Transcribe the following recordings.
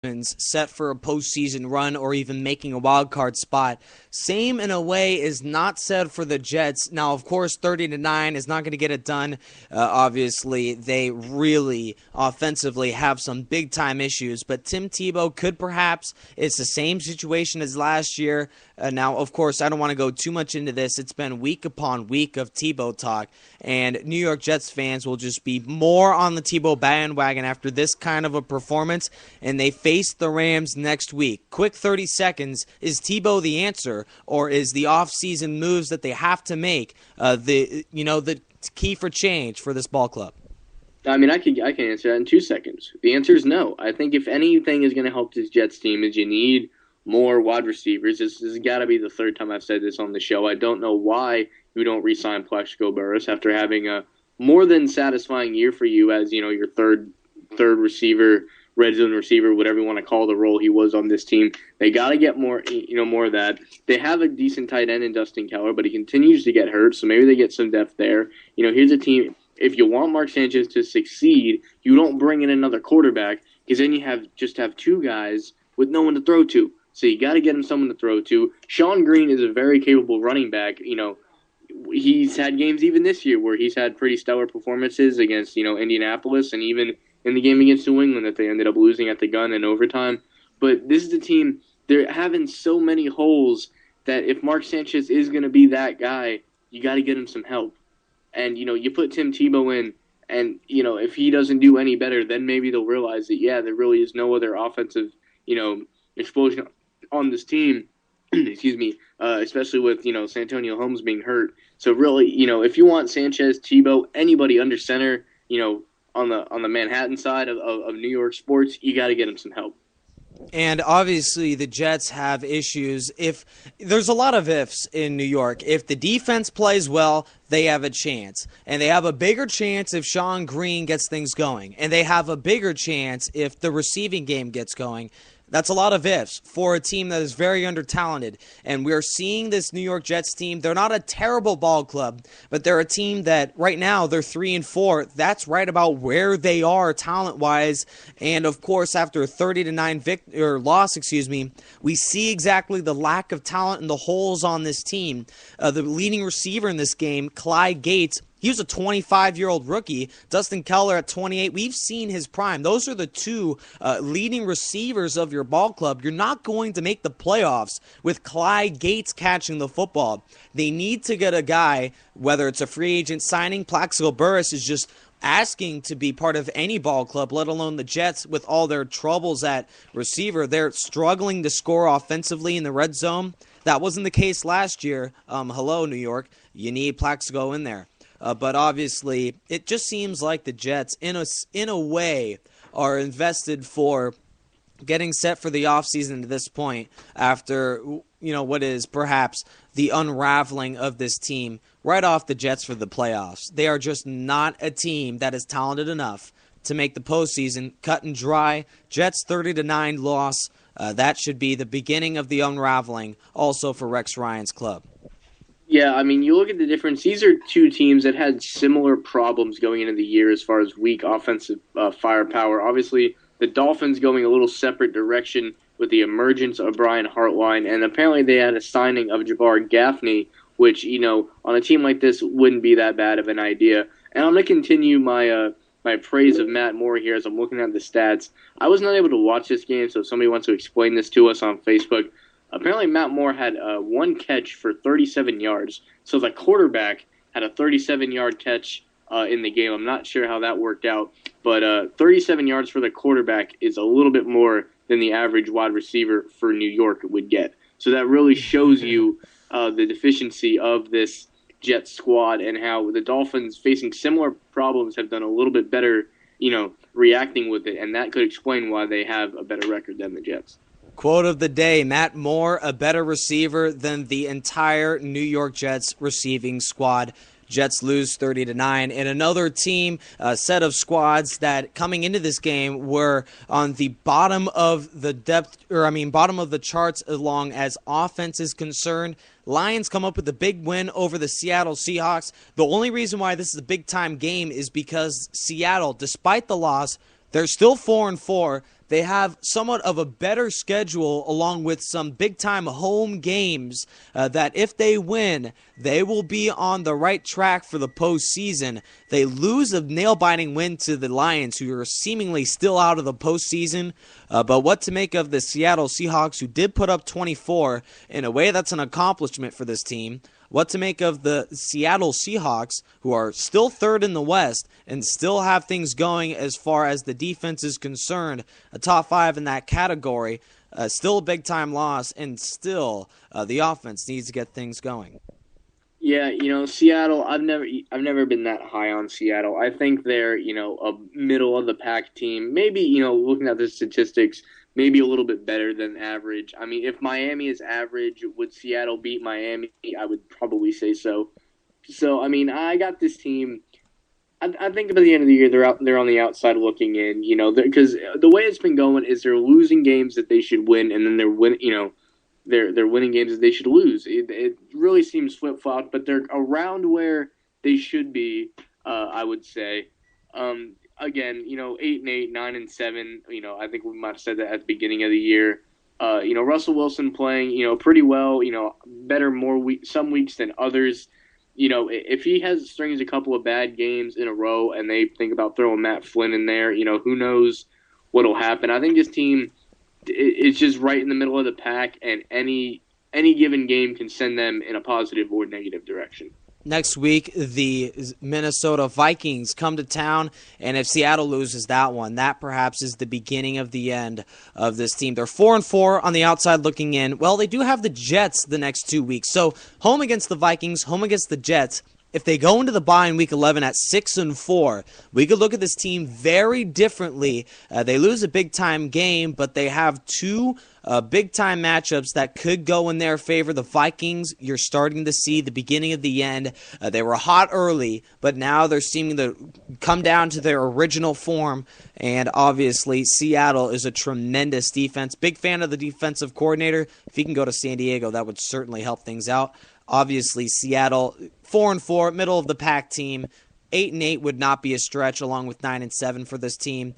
set for a postseason run or even making a wild card spot. Same in a way is not said for the Jets. Now, of course, 30-9 is not going to get it done. Obviously, they really offensively have some big time issues, but Tim Tebow could perhaps. It's the same situation as last year. Now, of course, I don't want to go too much into this. It's been week upon week of Tebow talk, and New York Jets fans will just be more on the Tebow bandwagon after this kind of a performance, and they face the Rams next week. Quick 30 seconds. Is Tebow the answer, or is the offseason moves that they have to make the key for change for this ball club? I mean, I can answer that in 2 seconds. The answer is no. I think if anything is going to help this Jets team is you need more wide receivers. This has got to be the third time I've said this on the show. I don't know why you don't re-sign Plaxico Burress after having a more than satisfying year for you as, your third receiver, red zone receiver, whatever you want to call the role he was on this team. They got to get more of that. They have a decent tight end in Dustin Keller, but he continues to get hurt, so maybe they get some depth there. Here's a team. If you want Mark Sanchez to succeed, you don't bring in another quarterback because then you have two guys with no one to throw to. So you got to get him someone to throw to. Sean Green is a very capable running back. He's had games even this year where he's had pretty stellar performances against, Indianapolis and even in the game against New England that they ended up losing at the gun in overtime. But this is the team, they're having so many holes that if Mark Sanchez is going to be that guy, you got to get him some help. And, you put Tim Tebow in, and, if he doesn't do any better, then maybe they'll realize that, there really is no other offensive, explosion on this team, excuse me, especially with, Santonio Holmes being hurt. So really, if you want Sanchez, Tebow, anybody under center, on the Manhattan side of New York sports, you got to get him some help. And obviously the Jets have issues. If there's a lot of ifs in New York. If the defense plays well, they have a chance. And they have a bigger chance if Sean Green gets things going. And they have a bigger chance if the receiving game gets going. That's a lot of ifs for a team that is very under-talented. And we're seeing this New York Jets team. They're not a terrible ball club, but they're a team that right now they're 3-4. That's right about where they are talent-wise. And, of course, after a 30-9 loss, we see exactly the lack of talent and the holes on this team. The leading receiver in this game, Clyde Gates, he was a 25-year-old rookie. Dustin Keller at 28. We've seen his prime. Those are the two leading receivers of your ball club. You're not going to make the playoffs with Clyde Gates catching the football. They need to get a guy, whether it's a free agent signing. Plaxico Burress is just asking to be part of any ball club, let alone the Jets with all their troubles at receiver. They're struggling to score offensively in the red zone. That wasn't the case last year. Hello, New York. You need Plaxico in there. But obviously, it just seems like the Jets, in a way, are invested for getting set for the offseason to this point after, what is perhaps the unraveling of this team right off the Jets for the playoffs. They are just not a team that is talented enough to make the postseason. Cut and dry. Jets 30-9 loss. That should be the beginning of the unraveling also for Rex Ryan's club. Yeah, I mean, you look at the difference. These are two teams that had similar problems going into the year as far as weak offensive firepower. Obviously, the Dolphins going a little separate direction with the emergence of Brian Hartline, and apparently they had a signing of Jabbar Gaffney, which, on a team like this wouldn't be that bad of an idea. And I'm going to continue my praise of Matt Moore here as I'm looking at the stats. I was not able to watch this game, so if somebody wants to explain this to us on Facebook. Apparently, Matt Moore had one catch for 37 yards. So the quarterback had a 37-yard catch in the game. I'm not sure how that worked out. But 37 yards for the quarterback is a little bit more than the average wide receiver for New York would get. So that really shows you the deficiency of this Jets squad and how the Dolphins, facing similar problems, have done a little bit better, reacting with it. And that could explain why they have a better record than the Jets. Quote of the day, Matt Moore, a better receiver than the entire New York Jets receiving squad. Jets lose 30-9. And another team, set of squads that coming into this game were on the bottom of the bottom of the charts as long as offense is concerned. Lions come up with a big win over the Seattle Seahawks. The only reason why this is a big-time game is because Seattle, despite the loss, they're still 4-4. they have somewhat of a better schedule along with some big-time home games that if they win, they will be on the right track for the postseason. They lose a nail-biting win to the Lions, who are seemingly still out of the postseason. But what to make of the Seattle Seahawks, who did put up 24? In a way, that's an accomplishment for this team. What to make of the Seattle Seahawks, who are still third in the West and still have things going as far as the defense is concerned, a top 5 in that category, still a big-time loss, and still the offense needs to get things going. Yeah, Seattle, I've never been that high on Seattle. I think they're, a middle of the pack team. Maybe, looking at the statistics, maybe a little bit better than average. I mean, if Miami is average, would Seattle beat Miami? I would probably say so. So, I mean, I got this team. I think by the end of the year, they're on the outside looking in, because the way it's been going is they're losing games that they should win, and then they're winning games that they should lose. It really seems flip-flopped, but they're around where they should be, I would say. Again, 8-8, 9-7. I think we might have said that at the beginning of the year. Russell Wilson playing, pretty well. Better some weeks than others. If he strings a couple of bad games in a row, and they think about throwing Matt Flynn in there, who knows what'll happen. I think this team is just right in the middle of the pack, and any given game can send them in a positive or negative direction. Next week, the Minnesota Vikings come to town, and if Seattle loses that one, that perhaps is the beginning of the end of this team. They're 4-4 on the outside looking in. Well, they do have the Jets the next 2 weeks. So home against the Vikings, home against the Jets. If they go into the bye in Week 11 at 6-4, we could look at this team very differently. They lose a big-time game, but they have two big-time matchups that could go in their favor. The Vikings, you're starting to see the beginning of the end. They were hot early, but now they're seeming to come down to their original form. And obviously, Seattle is a tremendous defense. Big fan of the defensive coordinator. If he can go to San Diego, that would certainly help things out. Obviously, Seattle 4-4, middle of the pack team. 8-8 would not be a stretch, along with 9-7 for this team.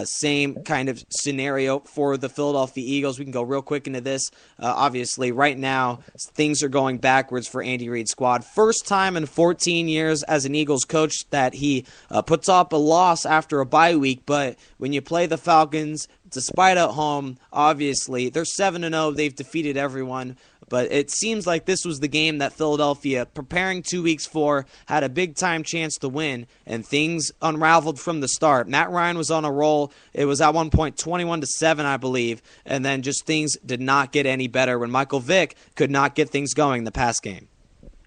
Same kind of scenario for the Philadelphia Eagles. We can go real quick into this. Obviously, right now, things are going backwards for Andy Reid's squad. First time in 14 years as an Eagles coach that he puts up a loss after a bye week. But when you play the Falcons, despite at home, obviously, they're 7-0. They've defeated everyone. But it seems like this was the game that Philadelphia, preparing 2 weeks for, had a big-time chance to win, and things unraveled from the start. Matt Ryan was on a roll. It was at one point 21-7, I believe, and then just things did not get any better when Michael Vick could not get things going in the pass game.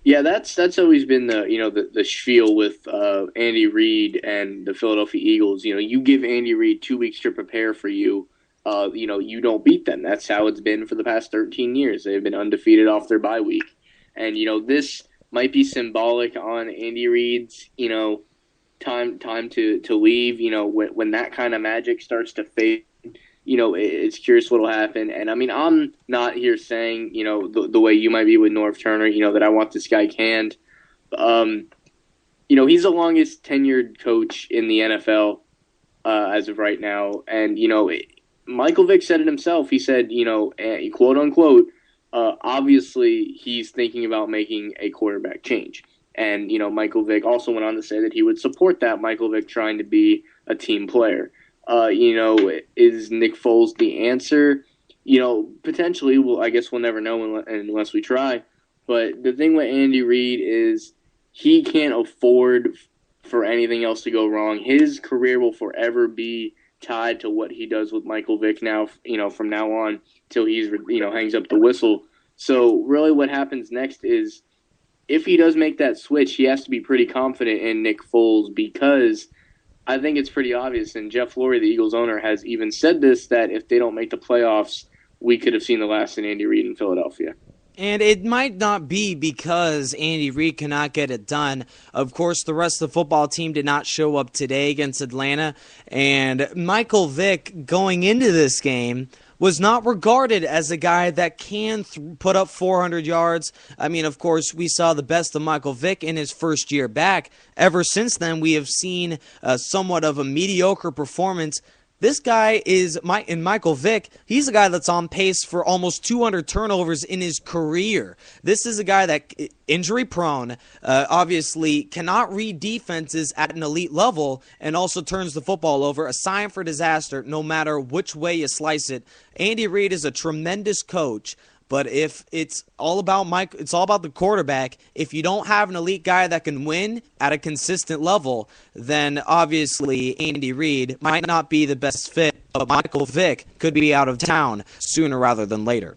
Yeah, that's always been the spiel with Andy Reid and the Philadelphia Eagles. You give Andy Reid 2 weeks to prepare for you. You don't beat them. That's how it's been for the past 13 years. They've been undefeated off their bye week. And, this might be symbolic on Andy Reid's, time to leave, when that kind of magic starts to fade, it's curious what'll happen. And, I mean, I'm not here saying, the way you might be with Norv Turner, that I want this guy canned. He's the longest tenured coach in the NFL as of right now. And, Michael Vick said it himself. He said, quote unquote, obviously he's thinking about making a quarterback change. And, Michael Vick also went on to say that he would support that, Michael Vick trying to be a team player. Is Nick Foles the answer? Potentially. Well, I guess we'll never know unless we try. But the thing with Andy Reid is he can't afford for anything else to go wrong. His career will forever be tied to what he does with Michael Vick now, from now on till he's, hangs up the whistle. So really what happens next is if he does make that switch, he has to be pretty confident in Nick Foles, because I think it's pretty obvious, and Jeff Lurie, the Eagles owner, has even said this, that if they don't make the playoffs, we could have seen the last in Andy Reid in Philadelphia. And it might not be because Andy Reid cannot get it done. Of course, the rest of the football team did not show up today against Atlanta. And Michael Vick, going into this game, was not regarded as a guy that can put up 400 yards. I mean, of course, we saw the best of Michael Vick in his first year back. Ever since then, we have seen somewhat of a mediocre performance. This guy is Michael Vick. He's a guy that's on pace for almost 200 turnovers in his career. This is a guy that injury prone, obviously cannot read defenses at an elite level, and also turns the football over. A sign for disaster, no matter which way you slice it. Andy Reid is a tremendous coach. But if it's all about it's all about the quarterback. If you don't have an elite guy that can win at a consistent level, then obviously Andy Reid might not be the best fit. But Michael Vick could be out of town sooner rather than later.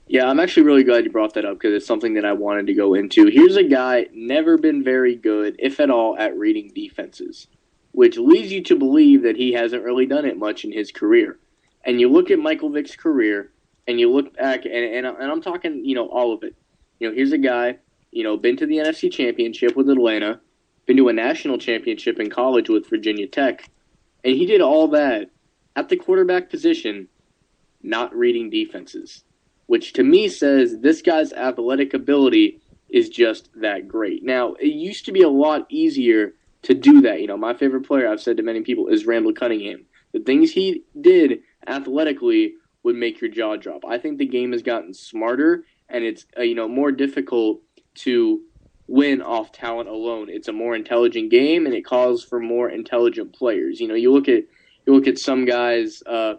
Yeah, I'm actually really glad you brought that up because it's something that I wanted to go into. Here's a guy never been very good, if at all, at reading defenses, which leads you to believe that he hasn't really done it much in his career. And you look at Michael Vick's career, and you look back, and I'm talking, all of it. Here's a guy, been to the NFC Championship with Atlanta, been to a national championship in college with Virginia Tech, and he did all that at the quarterback position, not reading defenses, which to me says this guy's athletic ability is just that great. Now, it used to be a lot easier to do that. My favorite player, I've said to many people, is Randall Cunningham. The things he did athletically would make your jaw drop. I think the game has gotten smarter, and it's more difficult to win off talent alone. It's a more intelligent game, and it calls for more intelligent players. You look at some guys. I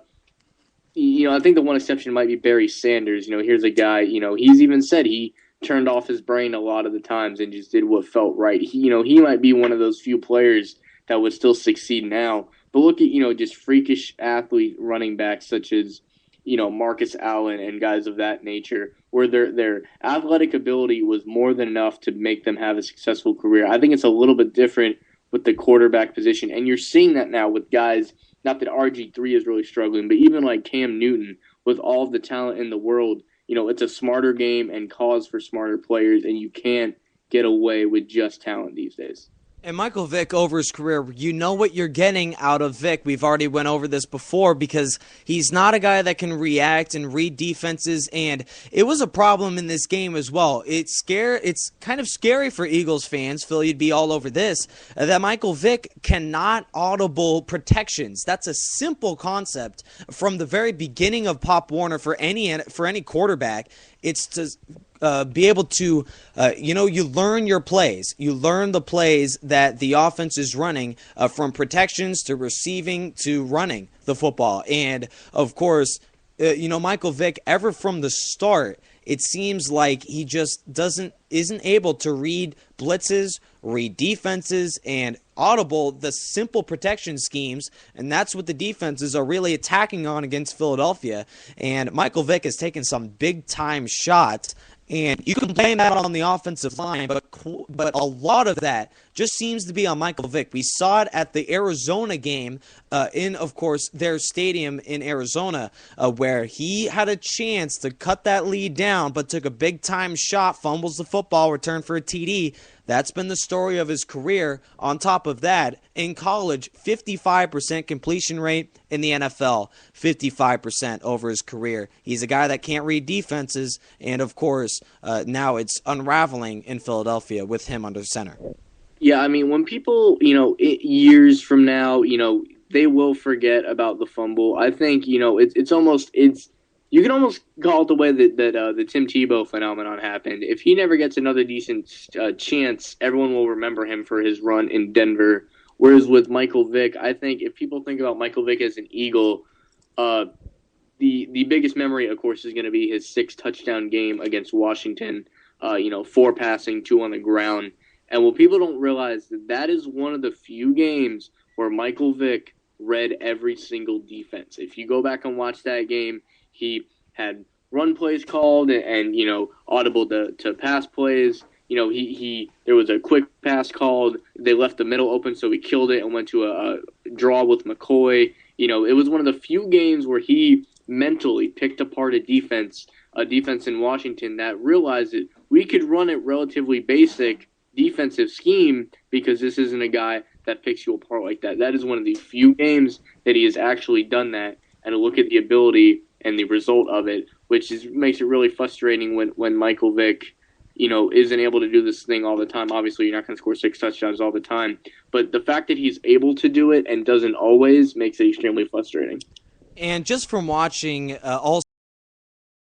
think the one exception might be Barry Sanders. Here's a guy. He's even said he turned off his brain a lot of the times and just did what felt right. He might be one of those few players that would still succeed now. But look at just freakish athlete running backs such as Marcus Allen and guys of that nature, where their athletic ability was more than enough to make them have a successful career. I think it's a little bit different with the quarterback position, and you're seeing that now with guys, not that RG3 is really struggling, but even like Cam Newton, with all of the talent in the world, it's a smarter game and calls for smarter players, and you can't get away with just talent these days. And Michael Vick, over his career, you know what you're getting out of Vick. We've already went over this before because he's not a guy that can react and read defenses, and it was a problem in this game as well. It's kind of scary for Eagles fans, Phil, you'd be all over this, that Michael Vick cannot audible protections. That's a simple concept from the very beginning of Pop Warner for any quarterback. It's to be able to, you learn your plays. You learn the plays that the offense is running, from protections to receiving to running the football. And, of course, Michael Vick, ever from the start, it seems like he just isn't able to read blitzes, read defenses, and audible the simple protection schemes, and that's what the defenses are really attacking on against Philadelphia. And Michael Vick has taken some big-time shots, and you can blame that on the offensive line, but a lot of that just seems to be on Michael Vick. We saw it at the Arizona game in, of course, their stadium in Arizona, where he had a chance to cut that lead down, but took a big-time shot, fumbles the football, returned for a TD. That's been the story of his career. On top of that, in college, 55% completion rate. In the NFL, 55% over his career. He's a guy that can't read defenses, and of course, now it's unraveling in Philadelphia with him under center. Yeah, I mean, when people, years from now, they will forget about the fumble. I think, you can almost call it the way that the Tim Tebow phenomenon happened. If he never gets another decent chance, everyone will remember him for his run in Denver. Whereas with Michael Vick, I think if people think about Michael Vick as an Eagle, the biggest memory, of course, is going to be his 6-touchdown game against Washington. 4 passing, 2 on the ground. And what people don't realize, that is one of the few games where Michael Vick read every single defense. If you go back and watch that game, he had run plays called and audible to pass plays. There was a quick pass called. They left the middle open, so he killed it and went to a draw with McCoy. It was one of the few games where he mentally picked apart a defense in Washington that realized that we could run a relatively basic defensive scheme because this isn't a guy that picks you apart like that. That is one of the few games that he has actually done that, and to look at the ability and the result of it, which makes it really frustrating when Michael Vick, isn't able to do this thing all the time. Obviously, you're not going to score 6 touchdowns all the time, but the fact that he's able to do it and doesn't always makes it extremely frustrating. And just from watching all